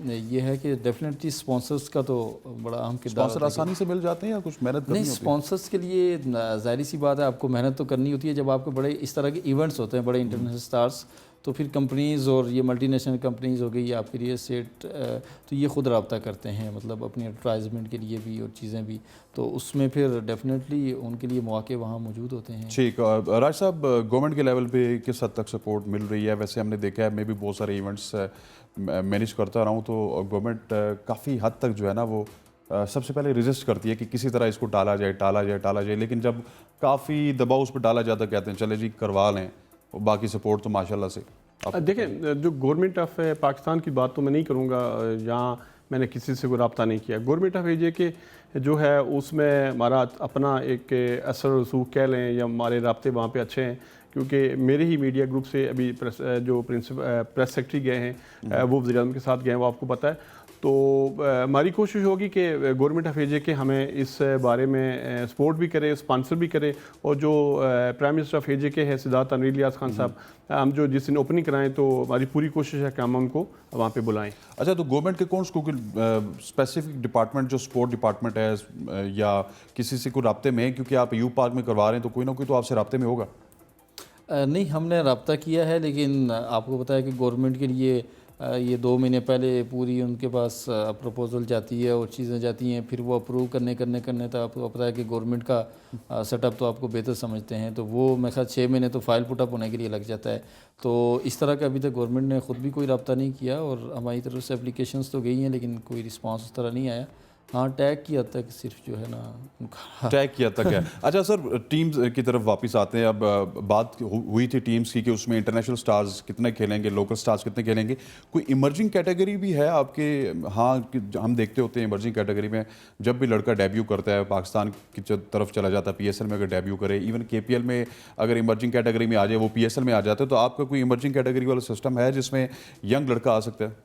ये है कि डेफिनेटली स्पॉन्सर्स का तो बड़ा अहम किरदार। स्पॉन्सर आसानी से मिल जाते हैं या कुछ मेहनत करनी होती है? स्पॉन्सर्स के लिए ज़ाहिर सी बात है आपको मेहनत तो करनी होती है। जब आपके बड़े इस तरह के इवेंट्स होते हैं, बड़े इंटरनेशनल स्टार्स, तो फिर कंपनीज़ और ये मल्टीनेशनल कंपनीज़ हो गई आपकी रियल एस्टेट, तो ये ख़ुद रब्ता करते हैं मतलब अपनी एडवर्टाइजमेंट के लिए भी और चीज़ें भी, तो उसमें फिर डेफिनेटली उनके लिए मौके वहाँ मौजूद होते हैं। ठीक। राज साहब, गवर्नमेंट के लेवल पे किस हद तक सपोर्ट मिल रही है? वैसे हमने देखा है, मैं भी बहुत सारे इवेंट्स मैनेज करता रहा हूँ, तो गवर्नमेंट काफ़ी हद तक जो है ना वो सबसे पहले रेजिस्ट करती है कि किसी तरह इसको टाला जाए, लेकिन जब काफ़ी दबाव उस पर डाला जाता कहते हैं चले जी करवा लें, और बाकी सपोर्ट तो माशाल्लाह से। देखें, जो गवर्नमेंट ऑफ पाकिस्तान की बात तो मैं नहीं करूँगा, जहाँ मैंने किसी से कोई रब्ता नहीं किया। गवर्नमेंट ऑफ AJ के जो है उसमें हमारा अपना एक असर रसूख कह लें या हमारे रब्ते वहाँ पे अच्छे हैं, क्योंकि मेरे ही मीडिया ग्रुप से अभी जो प्रेस सेक्रेटरी गए हैं वो वज़ीर-ए-आज़म के साथ गए हैं, वो आपको पता है। तो हमारी कोशिश होगी कि गवर्नमेंट ऑफ AJ के हमें इस बारे में सपोर्ट भी करे, स्पॉन्सर भी करे, और जो प्राइम मिनिस्टर ऑफ AJ के हैं सिद्धार्थ अनवीर इलियास खान साहब, हम जो जिस दिन ओपनिंग कराएं तो हमारी पूरी कोशिश है कि हम उनको वहाँ पे बुलाएं। अच्छा, तो गवर्नमेंट के कौन स्पेसिफिक डिपार्टमेंट जो स्पोर्ट डिपार्टमेंट है या किसी से कोई रब्ते में है? क्योंकि आप यू पार्क में करवा रहे हैं तो कोई ना कोई तो आपसे रब्ते में होगा। नहीं, हमने रब्ता किया है, लेकिन आपको पता है कि गवर्नमेंट के लिए ये 2 महीने पहले पूरी उनके पास प्रपोजल जाती है और चीज़ें जाती हैं, फिर वो अप्रूव करने तक आपको पता है कि गवर्नमेंट का सेटअप तो आपको बेहतर समझते हैं, तो वो मेरे ख्याल 6 महीने तो फाइल पुटअप होने के लिए लग जाता है। तो इस तरह का अभी तक गवर्नमेंट ने ख़ुद भी कोई रब्ता नहीं किया, और हमारी तरफ से एप्लीकेशंस तो गई हैं लेकिन कोई रिस्पांस उस तरह नहीं आया। हाँ, टैग की हद तक सिर्फ जो है ना उनका टैग किया तक है। अच्छा सर, टीम्स की तरफ वापस आते हैं। अब बात हुई थी टीम्स की कि उसमें इंटरनेशनल स्टार्स कितने खेलेंगे, लोकल स्टार्स कितने खेलेंगे, कोई इमर्जिंग कैटेगरी भी है आपके? हाँ, हम देखते होते हैं इमर्जिंग कैटेगरी में जब भी लड़का डेब्यू करता है पाकिस्तान की तरफ चला जाता है, PSL में अगर डेब्यू करे, इवन KPL में अगर इमर्जिंग कैटेगरी में आ जाए, वो PSL में आ जाता है, तो आपका कोई इमर्जिंग कैटेगरी वाला सिस्टम है जिसमें यंग लड़का आ सकता है?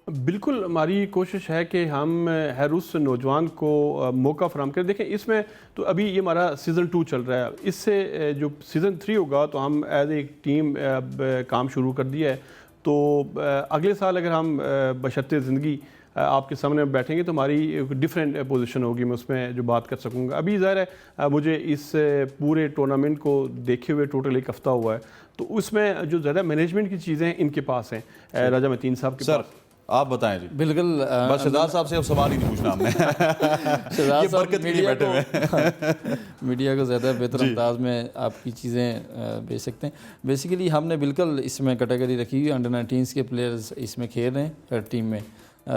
बिल्कुल, हमारी कोशिश है कि हम हर उस नौजवान को मौका फराहम करें। देखें, इसमें तो अभी ये हमारा सीज़न 2 चल रहा है, इससे जो सीज़न 3 होगा तो हम एज एक टीम अब काम शुरू कर दिया है। तो अगले साल अगर हम बशर्ते ज़िंदगी आपके सामने बैठेंगे तो हमारी एक डिफरेंट पोजीशन होगी, मैं उसमें जो बात कर सकूंगा। अभी ज़ाहिर है मुझे इस पूरे टूर्नामेंट को देखे हुए टोटल एक हफ़्ता हुआ है, तो उसमें जो ज़्यादा मैनेजमेंट की चीज़ें हैं इनके पास हैं, राजा मतीन साहब के पास। आप बताएं जी। बिल्कुल। बस शहजाद साहब से अब सवाल ही नहीं पूछना हमने। ये बरकत के लिए बैठे हुए हैं। मीडिया को ज़्यादा बेहतर अंदाज में आपकी चीज़ें भेज सकते हैं। बेसिकली हमने बिल्कुल इसमें कैटेगरी रखी हुई है, अंडर-19 के प्लेयर्स इसमें खेल रहे हैं हर टीम में,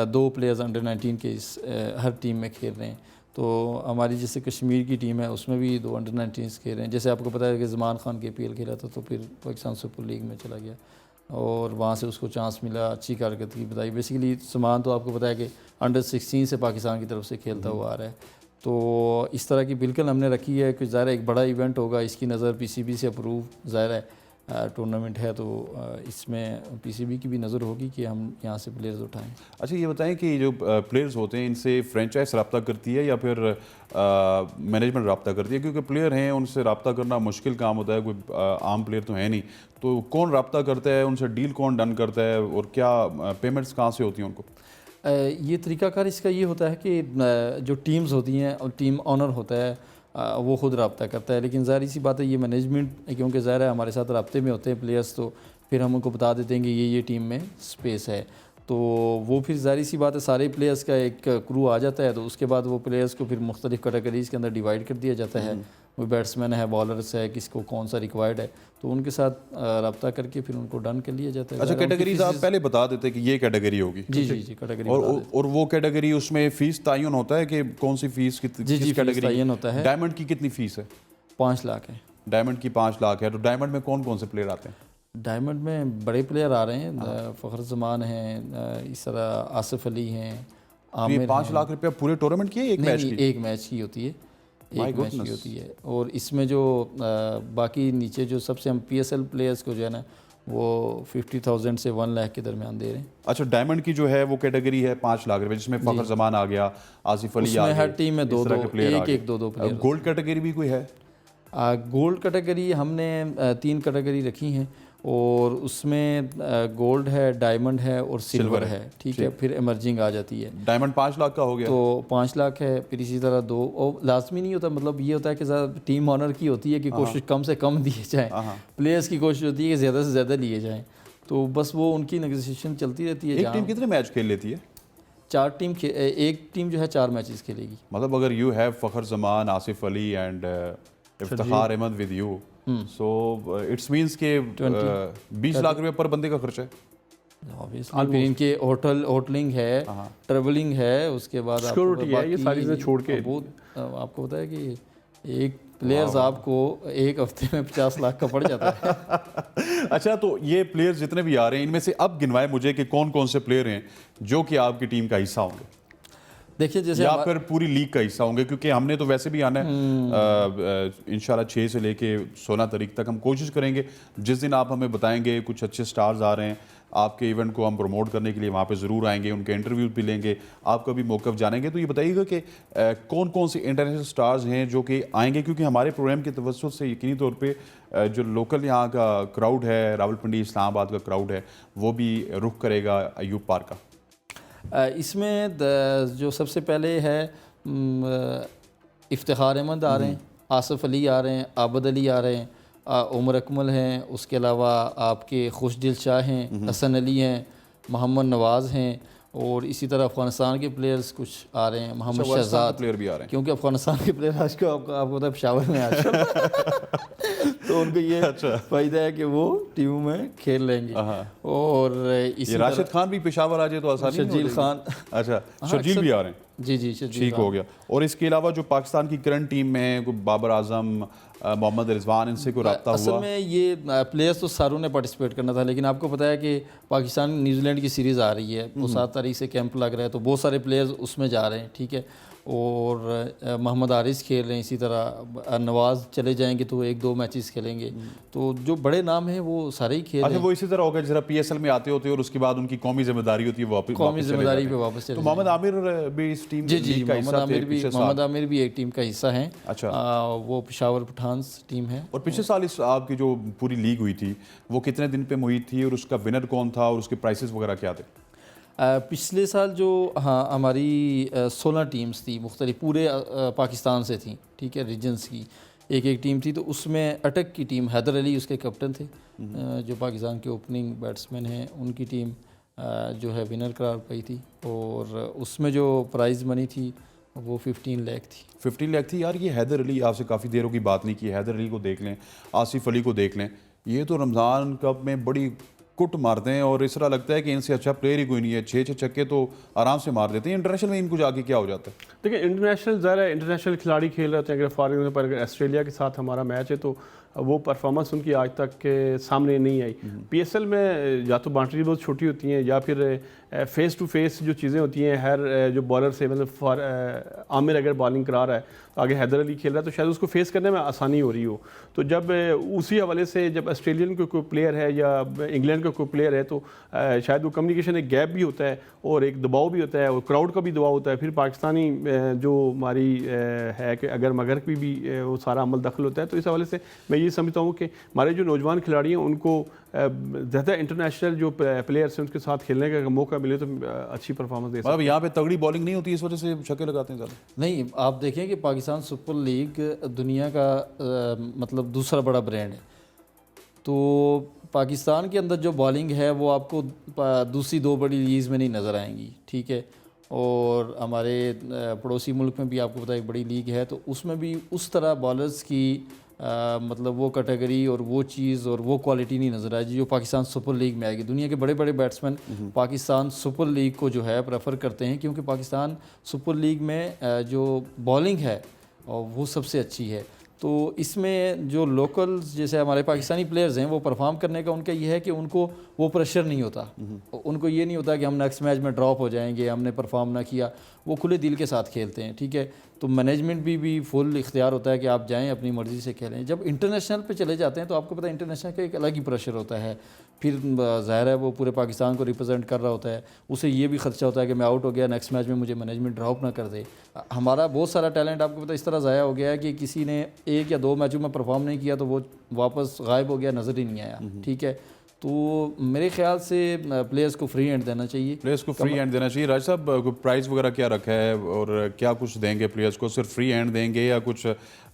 2 प्लेयर्स अंडर-19 के इस हर टीम में खेल रहे हैं। तो हमारी जैसे कश्मीर की टीम है उसमें भी 2 अंडर-19 खेल रहे हैं। जैसे आपको पता है कि ज़मान खान KPL खेला था, तो फिर पाकिस्तान सुपर लीग में चला गया और वहाँ से उसको चांस मिला, अच्छी कारकर्दगी बताई। बेसिकली ज़मान तो आपको पता है कि अंडर-16 से पाकिस्तान की तरफ से खेलता हुआ आ रहा है। तो इस तरह की बिल्कुल हमने रखी है कि ज़ाहिर एक बड़ा इवेंट होगा, इसकी नज़र PCB से अप्रूव ज़ाहिर है टूर्नामेंट है, तो इसमें PCB की भी नज़र होगी कि हम यहाँ से प्लेयर्स उठाएं। अच्छा, ये बताएं कि जो प्लेयर्स होते हैं इनसे फ्रेंचाइज रब्ता करती है या फिर मैनेजमेंट रब्ता करती है? क्योंकि प्लेयर हैं, उनसे रब्ता करना मुश्किल काम होता है, कोई आम प्लेयर तो है नहीं, तो कौन रब्ता करता है उनसे, डील कौन डन करता है और क्या पेमेंट्स कहाँ से होती हैं उनको? ये तरीकाकार इसका ये होता है कि जो टीम्स होती हैं और टीम ऑनर होता है वो ख़ुद रब्ता करता है। लेकिन ज़ाहिर सी बात है ये मैनेजमेंट, क्योंकि ज़ाहिर है हमारे साथ रब्ते में होते हैं प्लेयर्स, तो फिर हम उनको बता देते हैं कि ये टीम में स्पेस है, तो वो फिर ज़ाहिर सी बात है सारे प्लेयर्स का एक क्रू आ जाता है। तो उसके बाद वो प्लेयर्स को फिर मुख्तलिफ़ कैटेगरीज़ के अंदर डिवाइड कर दिया जाता है। कोई बैट्समैन है, बॉलर्स है, किसको कौन सा रिक्वायर्ड है, तो उनके साथ रब्ता करके फिर उनको डन कर लिया जाता है। अच्छा, कैटेगरीज आप पहले बता देते हैं कि ये कैटेगरी होगी? जी जी जी, कैटेगरी। और वो कैटेगरी उसमें फ़ीस तयन होता है कि कौन सी फ़ीस किस कैटेगरी तयन होता है? डायमंड की कितनी फ़ीस है? 5 लाख है। डायमंड की 5 लाख है। तो डायमंड में कौन कौन से प्लेयर आते हैं? डायमंड में बड़े प्लेयर आ रहे हैं, फ़खर ज़मान हैं, इस तरह आसिफ अली हैं, आमिर। 5 लाख रुपया पूरे टूर्नामेंट की है? एक मैच की? एक मैच की होती है, एक मैच की होती है। और इसमें जो बाकी नीचे जो सबसे हम PSL प्लेयर्स को जो है ना वो 50,000 से 1 लाख के दरमियान दे रहे हैं। अच्छा, डायमंड की जो है वो कैटेगरी है 5 लाख रुपए, जिसमें फ़खर ज़मान आ गया, आसिफ अली आ गया, हर टीम में 2-2 प्लेयर। गोल्ड कैटेगरी भी कोई है? गोल्ड कैटेगरी हमने 3 कैटेगरी रखी हैं और उसमें गोल्ड है, डायमंड है और सिल्वर है, ठीक है। फिर इमर्जिंग आ जाती है। डायमंड 5 लाख का हो गया, तो 5 लाख है। फिर इसी तरह 2 और लाजमी नहीं होता, मतलब ये होता है कि टीम ऑनर की होती है कि कोशिश कम से कम दिए जाएँ, प्लेयर्स की कोशिश होती है कि ज़्यादा से ज़्यादा लिए जाएँ, तो बस वो उनकी नेगोशिएशन चलती रहती है। एक टीम कितने मैच खेल लेती है? 4 टीम, एक टीम जो है 4 मैचेस खेलेगी। मतलब अगर you have Fakhar Zaman, Asif Ali and Iftikhar Ahmed with you, so it's means के 20 लाख रुपए पर बंदे का खर्चा है ऑब्वियसली। फिर इनके होटलिंग है, ट्रेवलिंग है, उसके बाद सिक्योरिटी है, ये सारी चीज़ें छोड़ के बहुत आपको पता है कि एक प्लेयर्स आपको एक हफ्ते में 50 लाख का पड़ जाता है। अच्छा, तो ये प्लेयर्स जितने भी आ रहे हैं इनमें से अब गिनवाए मुझे कि कौन कौन से प्लेयर हैं जो कि आपकी टीम का हिस्सा होंगे? देखिए, जैसे या फिर पूरी लीग का हिस्सा होंगे, क्योंकि हमने तो वैसे भी आना है इंशाल्लाह 6 से लेके 16 तारीख तक। हम कोशिश करेंगे जिस दिन आप हमें बताएंगे कुछ अच्छे स्टार्स आ रहे हैं, आपके इवेंट को हम प्रमोट करने के लिए वहाँ पे ज़रूर आएंगे, उनके इंटरव्यू भी लेंगे, आपका भी मौक़िफ़ जानेंगे। तो ये बताइएगा कि कौन कौन से इंटरनेशनल स्टार्स हैं जो कि आएंगे, क्योंकि हमारे प्रोग्राम के तवज्जुह से यकीनी तौर पर जो लोकल यहाँ का क्राउड है, रावलपिंडी इस्लामाबाद का क्राउड है, वो भी रुख करेगा अयूब पार्क का। इसमें जो सबसे पहले है इफ्तिखार अहमद आ रहे हैं, आसिफ अली आ रहे हैं, आबद अली आ रहे हैं, उमर अकमल हैं, उसके अलावा आपके खुशदिल शाह हैं, हसन अली हैं, मोहम्मद नवाज़ हैं, और इसी तरह अफ़गानिस्तान के प्लेयर्स कुछ आ रहे हैं, मोहम्मद शहजाद प्लेयर भी आ रहे हैं, क्योंकि अफ़गानिस्तान के प्लेयर आज को आपको पता है पेशावर में आजकल तो उनको ये फायदा है कि वो टीम में खेल लेंगे। और इसी ये राशिद खान भी पेशावर आ जाए तो आसानी नहीं हो शर्जील खान, जाएगी? अच्छा, शर्जील भी आ रहे हैं। जी जी शर्जील ठीक हो गया। और इसके अलावा जो पाकिस्तान की करंट टीम में कोई बाबर आजम, मोहम्मद रिजवान, इनसे कोई रब्ता असल हुआ? में ये प्लेयर्स तो सारों ने पार्टिसिपेट करना था, लेकिन आपको पता है कि पाकिस्तान न्यूजीलैंड की सीरीज़ आ रही है, वो 7 तारीख से कैंप लग रहा है, तो बहुत सारे प्लेयर्स उसमें जा रहे हैं, ठीक है। और मोहम्मद आरिस खेल रहे हैं, इसी तरह नवाज़ चले जाएंगे तो 1-2 मैचेस खेलेंगे। तो जो बड़े नाम हैं वो सारे ही खेल रहे अच्छा, हैं। वो इसी तरह होगा जरा PSL में आते होते और उसके बाद उनकी कौमी जिम्मेदारी होती है, वो कौमी जिम्मेदारी पे वापस चले तो मोहम्मद आमिर भी इस टीम जी जी लीग का मोहम्मद हिस्सा थे आमिर भी पिछले साल। मोहम्मद आमिर भी एक टीम का हिस्सा हैं। अच्छा। वो पेशावर पठान्स टीम है। और पिछले साल इस आपकी जो पूरी लीग हुई थी वो कितने दिन पे हुई थी और उसका विनर कौन था और उसके प्राइसेस वगैरह क्या थे? पिछले साल जो हमारी 16 टीम्स थी मुख्तलिफ पूरे पाकिस्तान से थी, ठीक है, रीजन्स की एक टीम थी। तो उसमें अटक की टीम, हैदर अली उसके कैप्टन थे, जो पाकिस्तान के ओपनिंग बैट्समैन हैं, उनकी टीम जो है विनर करार पाई थी। और उसमें जो प्राइज़ मनी थी वो 15 लाख थी। 15 लाख थी। यार ये हैदर अली, आपसे काफ़ी देरों की बात नहीं की, हैदर अली को देख लें, आसिफ अली को देख लें, ये तो रमज़ान कप में बड़ी कुट मारते हैं और इस तरह लगता है कि इनसे अच्छा प्लेयर ही कोई नहीं है। 6 छक्के तो आराम से मार देते हैं। इंटरनेशनल में इनको जाके क्या हो जाता है? देखिए इंटरनेशनल ज़रा इंटरनेशनल खिलाड़ी खेल रहे होते हैं। अगर फॉर एग्जाम्पल अगर ऑस्ट्रेलिया के साथ हमारा मैच है तो वो परफॉर्मेंस उनकी आज तक के सामने नहीं आई। PSL में या तो बाउंड्री बहुत छोटी होती हैं या फिर फेस टू फेस जो चीज़ें होती हैं, हर जो बॉलर से मतलब फॉर आमिर अगर बॉलिंग करा रहा है तो आगे हैदर अली खेल रहा है तो शायद उसको फेस करने में आसानी हो रही हो। तो जब उसी हवाले से जब ऑस्ट्रेलियन का कोई प्लेयर है या इंग्लैंड का कोई प्लेयर है तो शायद वो कम्युनिकेशन एक गैप भी होता है और एक दबाव भी होता है और क्राउड का भी दबाव होता है। फिर पाकिस्तानी जो हमारी है कि अगर मगर की भी वो सारा अमल दखल होता है। तो इस हवाले से मैं ये समझता हूँ कि हमारे जो नौजवान खिलाड़ी हैं उनको ज़्यादा इंटरनेशनल जो प्लेयर्स हैं उनके साथ खेलने का मौका मिले तो अच्छी परफॉर्मेंस दे सकते हैं। मतलब यहाँ पे तगड़ी बॉलिंग नहीं होती, इस वजह से छक्के लगाते हैं ज़्यादा? नहीं, आप देखें कि पाकिस्तान सुपर लीग दुनिया का मतलब दूसरा बड़ा ब्रांड है। तो पाकिस्तान के अंदर जो बॉलिंग है वो आपको दूसरी 2 बड़ी लीग में नहीं नज़र आएंगी, ठीक है। और हमारे पड़ोसी मुल्क में भी आपको पता है एक बड़ी लीग है, तो उसमें भी उस तरह बॉलर्स की मतलब वो कैटेगरी और वो चीज़ और वो क्वालिटी नहीं नज़र आएगी जो पाकिस्तान सुपर लीग में आएगी। दुनिया के बड़े बड़े बैट्समैन पाकिस्तान सुपर लीग को जो है प्रेफर करते हैं, क्योंकि पाकिस्तान सुपर लीग में जो बॉलिंग है वो सबसे अच्छी है। तो इसमें जो लोकल जैसे हमारे पाकिस्तानी प्लेयर्स हैं वो परफॉर्म करने का उनका ये है कि उनको वो प्रेशर नहीं होता, उनको ये नहीं होता कि हम नेक्स्ट मैच में ड्रॉप हो जाएंगे, हमने परफॉर्म ना किया। वो खुले दिल के साथ खेलते हैं, ठीक है। तो मैनेजमेंट भी फुल इख्तियार होता है कि आप जाएं अपनी मर्ज़ी से खेलें। जब इंटरनेशनल पे चले जाते हैं तो आपको पता है इंटरनेशनल का एक अलग ही प्रेशर होता है। फिर ज़ाहिर है वो पूरे पाकिस्तान को रिप्रेजेंट कर रहा होता है, उसे ये भी खर्चा होता है कि मैं आउट हो गया, नेक्स्ट मैच में मुझे मैनेजमेंट ड्रॉप ना कर दे। हमारा बहुत सारा टैलेंट आपको पता है इस तरह ज़ाया हो गया है कि किसी ने 1 या 2 मैचों में परफॉर्म नहीं किया तो वो वापस गायब हो गया, नज़र ही नहीं आया, ठीक है। तो मेरे ख्याल से प्लेयर्स को फ्री हैंड देना चाहिए। प्लेयर्स को फ्री हैंड देना चाहिए। राज साहब, प्राइस वगैरह क्या रखा है और क्या कुछ देंगे प्लेयर्स को? सिर्फ फ्री हैंड देंगे या कुछ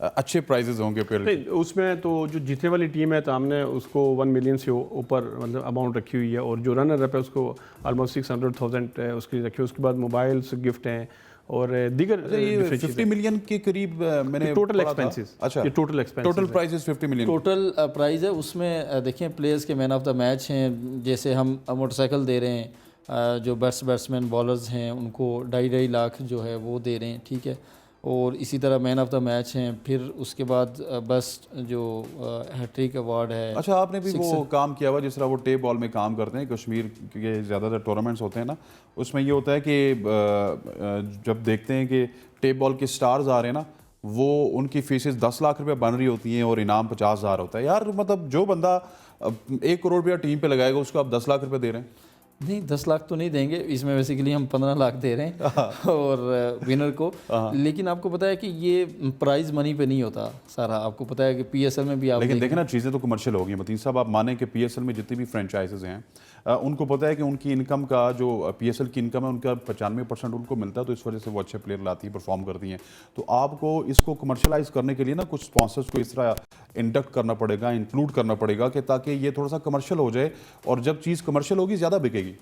अच्छे प्राइजेज होंगे? फिर उसमें तो जो जीतने वाली टीम है तो हमने उसको 1 मिलियन से ऊपर मतलब अमाउंट रखी हुई है और जो रनर अप है उसको ऑलमोस्ट 600,000 उसके लिए रखी है। उसके बाद मोबाइल्स गिफ्ट हैं और दीगर 50 मिलियन के करीब मैंने टोटल एक्सपेंसेस। अच्छा, ये total expenses, total price 50 million total price है। उसमें देखें प्लेयर्स के मैन ऑफ द मैच हैं, जैसे हम मोटरसाइकिल दे रहे हैं, जो बैट्समैन बॉलर्स हैं उनको 2.5 लाख जो है वो दे रहे हैं, ठीक है। और इसी तरह मैन ऑफ द मैच हैं। फिर उसके बाद बेस्ट जो हैट्रिक अवार्ड है। अच्छा, आपने भी वो काम किया हुआ जिस तरह वो टेप बॉल में काम करते हैं कश्मीर के ज़्यादातर टूर्नामेंट्स होते हैं ना, उसमें ये होता है कि जब देखते हैं कि टेप बॉल के स्टार्स आ रहे हैं ना, वो उनकी फीसेस 10 लाख रुपए बन रही होती हैं और इनाम 50,000 होता है। यार मतलब जो बंदा 1 करोड़ रुपया टीम पे लगाएगा उसको आप 10 लाख रुपए दे रहे हैं? नहीं, 10 लाख तो नहीं देंगे, इसमें बेसिकली हम 15 लाख दे रहे हैं और विनर को। लेकिन आपको पता है कि ये प्राइज मनी पे नहीं होता सारा। आपको पता है कि PSL में भी आप लेकिन देखें ना, चीज़ें तो कमर्शियल हो गई। मतीन साहब, आप माने कि PSL में जितनी भी फ्रेंचाइजेज हैं उनको पता है कि उनकी इनकम का जो PSL की इनकम है उनका 95% उनको मिलता है, तो इस वजह से वो अच्छे प्लेयर लाती है, परफॉर्म करती हैं। तो आपको इसको कमर्शलाइज करने के लिए ना कुछ स्पॉन्सर्स को इस तरह इंडक्ट करना पड़ेगा, इंक्लूड करना पड़ेगा कि ताकि ये थोड़ा सा कमर्शियल हो जाए और जब चीज़ कमर्शियल होगी ज़्यादा बिकेगी।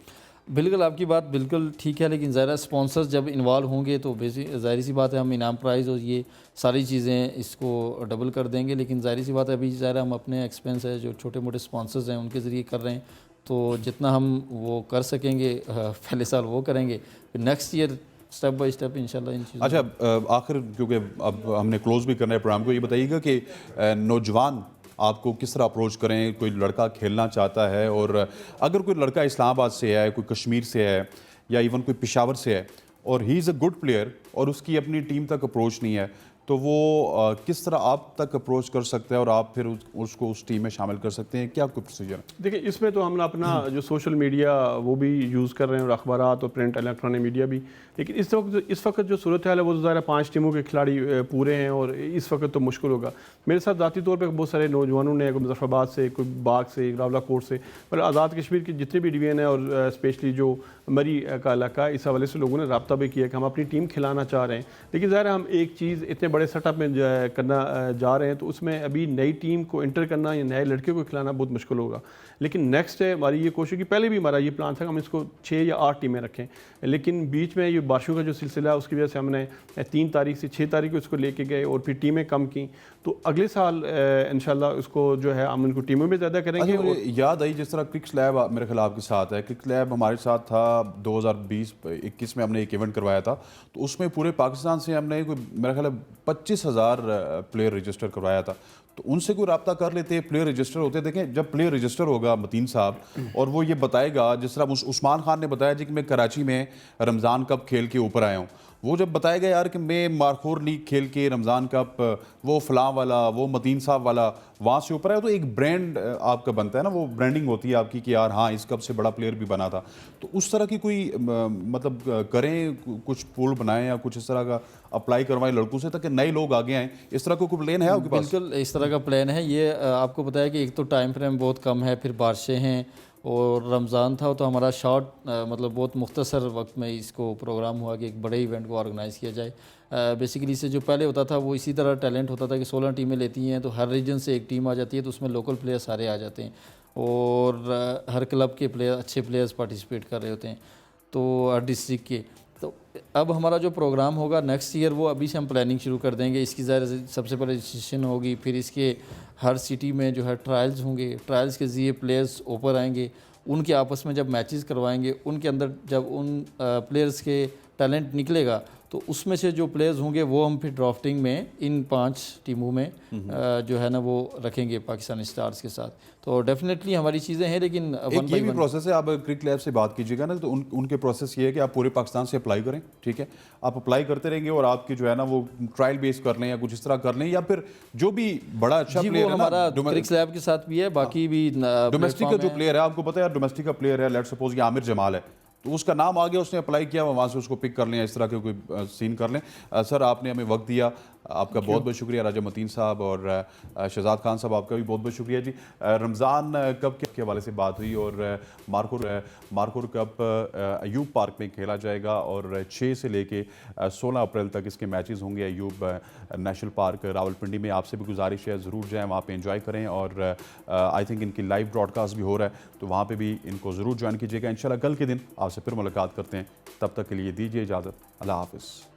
बिल्कुल आपकी बात बिल्कुल ठीक है, लेकिन ज़रा स्पॉन्सर्स जब इन्वॉल्व होंगे तो ज़ाहिर सी बात है हम इनाम प्राइज़ और ये सारी चीज़ें इसको डबल कर देंगे। लेकिन ज़ाहिर सी बात है अभी ज़रा हम अपने एक्सपेंस है जो छोटे मोटे स्पॉन्सर्स हैं उनके ज़रिए कर रहे हैं, तो जितना हम वो कर सकेंगे पहले साल वो करेंगे, फिर next year step by step इंशाल्लाह इन चीज़ों। अच्छा, आखिर क्योंकि अब हमने क्लोज भी करना है प्रोग्राम को, ये बताइएगा कि नौजवान आपको किस तरह अप्रोच करें? कोई लड़का खेलना चाहता है और अगर कोई लड़का इस्लामाबाद से है, कोई कश्मीर से है या इवन कोई पेशावर से है और he is a good player और उसकी अपनी टीम तक अप्रोच नहीं है, तो वो किस तरह आप तक अप्रोच कर सकते हैं और आप फिर उसको उस टीम में शामिल कर सकते हैं? क्या कोई प्रोसीजर है? देखिए, इसमें तो हम अपना जो सोशल मीडिया वो भी यूज़ कर रहे हैं और अखबारात और प्रिंट इलेक्ट्रॉनिक मीडिया भी। लेकिन इस वक्त जो सूरत हाल है वो तो ज़रा 5 टीमों के खिलाड़ी पूरे हैं और इस वक्त तो मुश्किल होगा। मेरे साथ ज़ाती तौर पर बहुत सारे नौजवानों ने, कोई मुजफ्फराबाद से, कोई बाग से, रावलाकोट से, पर आज़ाद कश्मीर के जितने भी डिवीज़न है और स्पेशली जो मरी का इलाका, इस हवाले से लोगों ने रब्ता भी किया कि हम अपनी टीम खिलाना चाह रहे हैं। लेकिन ज़ाहिर हम एक चीज़ इतने बड़े सेटअप में करना जा रहे हैं, तो उसमें अभी नई टीम को एंटर करना या नए लड़के को खिलाना बहुत मुश्किल होगा। लेकिन नेक्स्ट है हमारी ये कोशिश की, पहले भी हमारा ये प्लान था कि हम इसको 6 या 8 टीमें रखें, लेकिन बीच में ये बारिशों का जो सिलसिला है उसकी वजह से हमने 3 तारीख से 6 तारीख को इसको लेके गए और फिर टीमें कम की। तो अगले साल इंशाल्लाह उसको जो है हम उनको टीमों में ज़्यादा करेंगे। अच्छा, मुझे याद आई जिस तरह क्रिक्स लैब मेरे ख्याल आपके साथ है, क्रिक्स लैब हमारे साथ था 2020-21 में, हमने एक इवेंट करवाया था, तो उसमें पूरे पाकिस्तान से हमने कोई मेरा ख्याल 25,000 प्लेयर रजिस्टर करवाया था। तो उनसे कोई रब्ता कर लेते, प्लेयर रजिस्टर होते। देखें, जब प्लेयर रजिस्टर होगा मतीन साहब और वो ये बताएगा, जिस तरह उस्मान खान ने बताया जी कि मैं कराची में रमज़ान कप खेल के ऊपर आया हूँ, वो जब बताएगा यार कि मैं मारखोर लीग खेल के रमज़ान कप, वो फलां वाला, वो मतीन साहब वाला वहाँ से ऊपर आया, तो एक ब्रांड आपका बनता है ना, वो ब्रांडिंग होती है आपकी कि यार हाँ इस कप से बड़ा प्लेयर भी बना था। तो उस तरह की कोई मतलब करें, कुछ पूल बनाएं या कुछ इस तरह का अप्लाई करवाएं लड़कों से ताकि नए लोग आगे आएँ। इस तरह का कोई प्लान है आपके पास? बिल्कुल इस तरह का प्लान है। ये आपको पता है कि एक तो टाइम फ्रेम बहुत कम है, फिर बारिशें हैं और रमज़ान था, तो हमारा शॉर्ट मतलब बहुत मुख्तसर वक्त में इसको प्रोग्राम हुआ कि एक बड़े इवेंट को ऑर्गेनाइज़ किया जाए। बेसिकली इससे जो पहले होता था वो इसी तरह टैलेंट होता था कि 16 टीमें लेती हैं, तो हर रीजन से एक टीम आ जाती है, तो उसमें लोकल प्लेयर सारे आ जाते हैं और हर क्लब के प्लेयर, अच्छे प्लेयर्स पार्टिसिपेट कर रहे होते हैं, तो हर डिस्ट्रिक्ट के। तो अब हमारा जो प्रोग्राम होगा नेक्स्ट ईयर, वो अभी से हम प्लानिंग शुरू कर देंगे। इसकी ज़ाहिर सबसे पहले रजिस्ट्रेशन होगी, फिर इसके हर सिटी में जो है ट्रायल्स होंगे, ट्रायल्स के ज़रिए प्लेयर्स ऊपर आएंगे, उनके आपस में जब मैचेस करवाएंगे, उनके अंदर जब उन प्लेयर्स के टैलेंट निकलेगा तो उसमें से जो प्लेयर्स होंगे वो हम फिर ड्राफ्टिंग में इन 5 टीमों में जो है ना वो रखेंगे पाकिस्तानी स्टार्स के साथ। तो डेफिनेटली हमारी चीज़ें हैं, लेकिन एक ये भी प्रोसेस है। आप क्रिक लैब से बात कीजिएगा ना, तो उनके प्रोसेस ये है कि आप पूरे पाकिस्तान से अप्लाई करें, ठीक है, आप अप्लाई करते रहेंगे और आपकी जो है ना वो ट्रायल बेस कर लें या कुछ इस तरह कर लें, या फिर जो भी बड़ा अच्छा प्लेयर है हमारा क्रिक लैब के साथ भी है, बाकी भी डोमेस्टिक का जो प्लेयर है, आपको पता है डोमेस्टिक का प्लेयर है, लेट्स सपोज कि आमिर जमाल है, तो उसका नाम आ गया, उसने अप्लाई किया, वहाँ से उसको पिक कर लें, इस तरह के कोई सीन कर लें। सर आपने हमें वक्त दिया, आपका बहुत बहुत शुक्रिया। राजा मतीन साहब और शहजाद खान साहब आपका भी बहुत बहुत शुक्रिया जी। रमज़ान कप के हवाले से बात हुई और मारखोर कप अयूब पार्क में खेला जाएगा और 6 से लेके 16 अप्रैल तक इसके मैचेस होंगे अयूब नेशनल पार्क रावलपिंडी में। आपसे भी गुजारिश है ज़रूर जाएँ, वहाँ पे एंजॉय करें और आई थिंक इनकी लाइव ब्रॉडकास्ट भी हो रहा है, तो वहाँ पे भी इनको ज़रूर ज्वाइन कीजिएगा। इंशाल्लाह कल के दिन आपसे फिर मुलाकात करते हैं, तब तक के लिए दीजिए इजाज़त। अल्लाह हाफ़िज़।